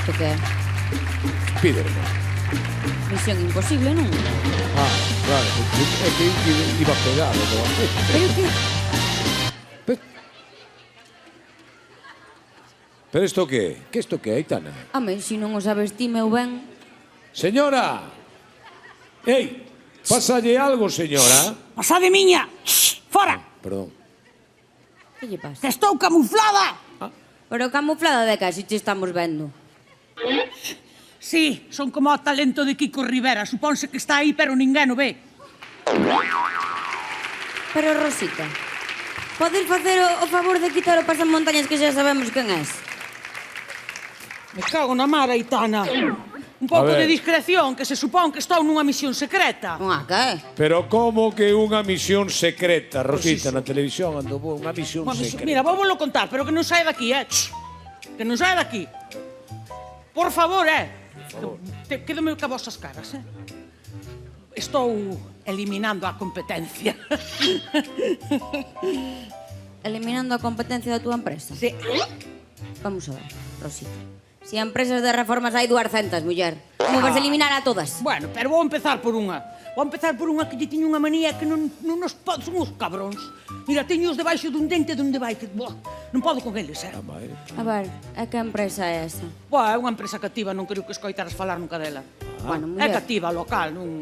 Isto que é? Spiderman. Misión imposible, non? Ah, claro, é que iba pegado. Pero que... Pero isto que é? Que isto que é, Aitana? Home, se non o sabes ti, meu ben... Señora! Ei, pásalle algo, señora? Pasade miña! Fora! Perdón. Que lle pasa? Que estou camuflada! Pero camuflada de casi te estamos vendo. Sí, son como o talento de Kiko Rivera. Supónse que está aí, pero ninguén o ve. Pero, Rosita, podes facer o favor de quitar o pasamontañas que xa sabemos quen és? Me cago na mar, Aitana. Un pouco de discreción, que se supón que estou nunha misión secreta. Non, que? Pero como que unha misión secreta, Rosita, na televisión andou unha misión secreta? Mira, vou contar, pero que non saia daqui, Que non saia daqui. Por favor, Quédome ca vosas caras, Estou eliminando a competencia. Eliminando a competencia da túa empresa? Sí. Vamos a ver, Rosita. Si a empresas de reformas hai 200, muller, como vas a eliminar a todas? Bueno, pero vou empezar por unha. Vou empezar por unha que lle tiña unha manía que non nos pode... Son uns cabróns. Mira, teños debaixo dun dente donde vai que... Non podo con eles, A ver, que empresa é esa? É unha empresa cativa, non quero que escoitaras falar nunca dela. Bueno, É muller. cativa, local, non...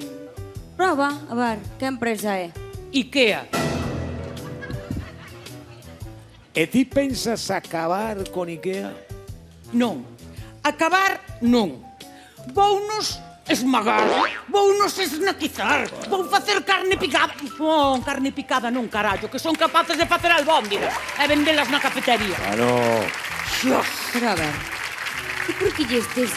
Proba, a ver, que empresa é? Ikea. E ti pensas acabar con Ikea? Non. Acabar, non. Vounos esmagar, vounos esnaquizar, vou facer carne picada. Non, carne picada non, carallo, que son capaces de facer albóndigas e vendelas na cafetería. Claro. Xios. Pero a ver, e por que lles tes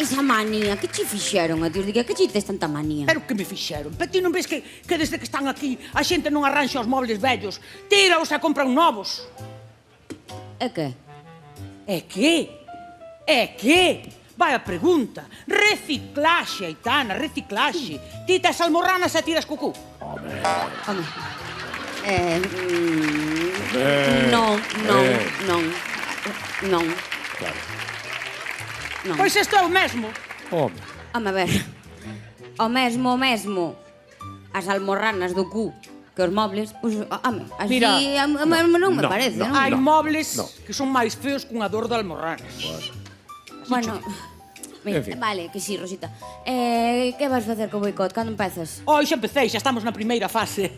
esa manía? Que che fixeron a Dios? Diga, que che tes tanta manía? Pero que me fixeron? Pero ti non ves que desde que están aquí a xente non arranxa os mobles vellos, tíraos e compran novos? É que? É que? É que? Vai a pregunta. Reciclaxe, Aitana, reciclaxe. Ti tes almorranas e tiras cucú. Home. Non. Claro. Non. Pois isto é o mesmo. Home. Home, a ver. O mesmo. As almorranas do cu que os mobles, pois, home, así Mira, non me parece, non? Hai mobles que son máis feos que unha dor de almorranas. Bueno, En fin. vale, que sí, Rosita. Que vas facer co boicot? Cando empezas? Xa empecé, xa estamos na primeira fase.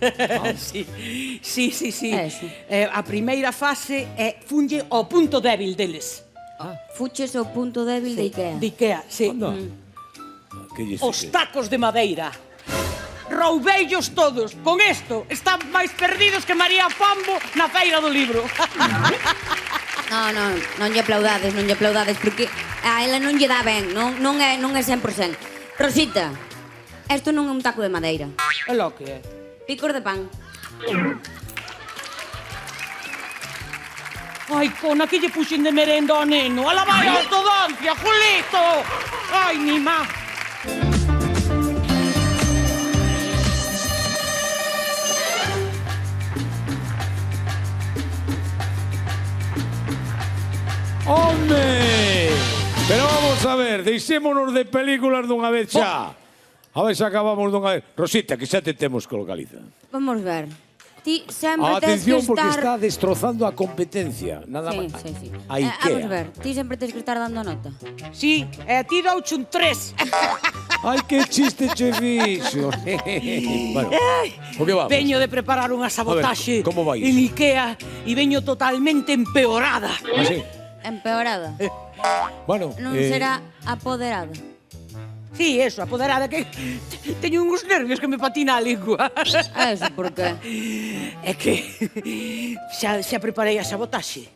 Sí. Eso. A primeira fase funlle ao punto débil deles. Fuches o punto débil de Ikea. De Ikea, sí. Que lles Os tacos de madeira. Roubeillos todos. Con isto están máis perdidos que María Pombo na feira do libro. Non lle aplaudades, porque a ela non lle dá ben, non é 100%. Rosita, isto non é un taco de madeira. É lo que é. Picos de pan. Ai, cona, que lle puxen de merenda ao neno? Ala vai a ortodoncia, Julito! Ai, mi má. ¡Home! Pero vamos a ver, deixémonos de películas dunha vez xa. A ver se acabamos dunha vez. Rosita, que xa te temos que localizar. Vamos ver. Ti sempre tes que Atención, estar... porque está destrozando a competencia. Nada máis. Sí. A Ikea. Vamos ver, ti sempre tes que estar dando nota. Sí, e a ti douche un 3. Ai, que chiste che fixo. Bueno, o que vamos? Veño de preparar unha sabotaxe como vai en iso? Ikea e veño totalmente empeorada. ¿Ah, sí? Empeorada. Bueno, Non será apoderada. Sí, eso, apoderada, que teño uns nervios que me patina a lingua. Eso, por qué? É que xa preparei a sabotaxe.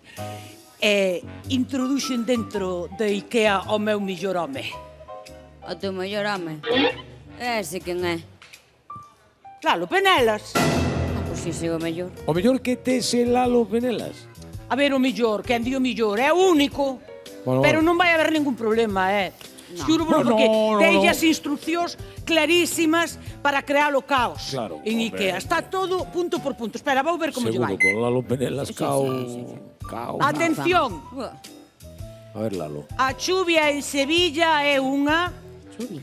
E introduxen dentro de Ikea o meu millor home. O teu mellor home. Ese quen é? Lalo Penelas. Pois si, o mellor. o mellor que tes el Lalo Penelas. A ver, o millor, quen di o millor, é o único. Bueno, Pero non vai haber ningún problema, Xuro porque teille as instruccións clarísimas para crear o caos Claro, en Ikea. Está todo punto por punto. Espera, vou ver como lle vai. Seguro, con Lalo Penelas, cao. Atención. A ver, Lalo. A chuvia en Sevilla é unha... Chuvia.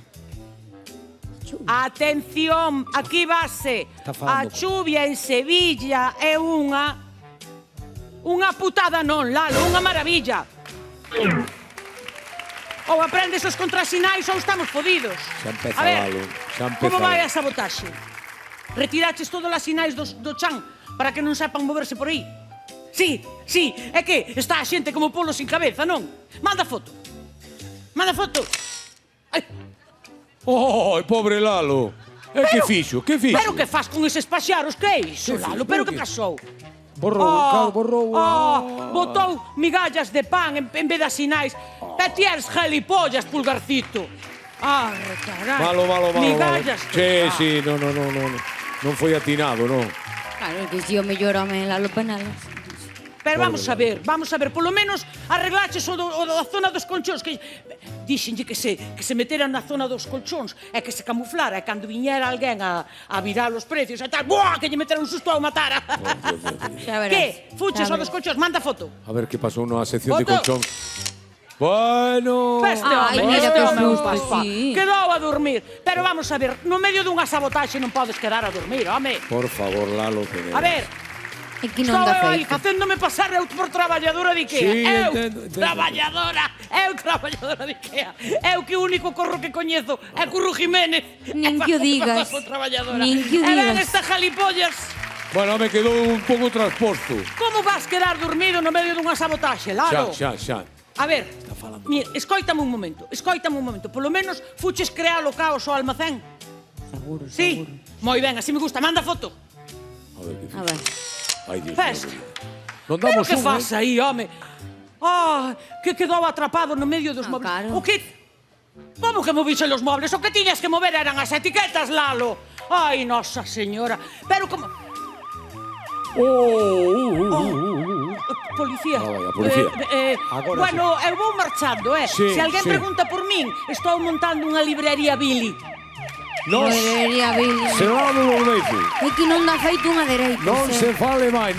Atención, aquí base. Está A falando. chuvia en Sevilla é unha... Unha putada non, Lalo, unha maravilla. Ou aprendes os contrasinais ou estamos fodidos. Xa empeza, A ver, Lalo, xa empeza. como vai a sabotaxe? Retiraches todas as sinais do chan para que non sepan moverse por aí. Sí, sí, é que está a xente como polo sin cabeza, non? Manda foto. Manda foto. Ai, Oh, pobre Lalo. Que fixo? Que fixo? pero que faz con eses paxaros? Que é iso, Que Lalo? fixo? Pero Pero que que? pasou? Borrou. Botou migallas de pan en vez de sinais. Petiers gelipollas, pulgarcito. Carai. Malo. Migallas de pan. Sí, no. Non foi atinado, non. Claro, que si o mellor home Lalo Penalas. Pero vamos a ver, polo menos arreglaches o da zona dos colchóns, que dixenlle que se meteran na zona dos colchóns e que se camuflara, e cando viñera alguén a virar os precios e tal, ¡buah!, que lle metera un susto ao matara. Xa verás. Que? Fuches Xa o dos verás. colchóns, manda foto. A ver que pasou na sección de Foto. colchón. Bueno. Este Ai, home, mira este que home é un susto, paspa. sí. Quedou a dormir. Pero vamos a ver, no medio dunha sabotaxe non podes quedar a dormir, home. Por favor, Lalo. A ver, É que non estou dá eu aí feito. facéndome pasar eu por traballadora de Ikea. Sí, eu, entendo. traballadora de Ikea. Eu que o único corro que coñezo é Curro Jiménez. Nin que o digas. Nin que o E ven digas. estas jalipollas. Bueno, me quedou un pouco transposto. Como vas quedar dormido no medio dunha sabotaxe, Lalo? Xa. A ver, mira, escoítame un momento. Polo menos fuches crear o caos ao almacén. Seguro, Sí? Moi ben, así me gusta. Manda foto. A ver, que A ver. Ai, Dios Pesca. mío. Non Pero damos que un, faz aí, home? Que quedou atrapado no medio dos móveis. claro. O que? Como que movise os móveis? O que tiñas que mover eran as etiquetas, Lalo. Ai, nosa señora. Pero como... Policía. Vaya, policía. Agora Bueno, eu vou marchando, Sí, Se alguén sí. pregunta por min, estou montando unha librería Billy. Nos Podería Billy. se vamos os veces. É que non dá feito unha dereita. Non sei. se fale máis.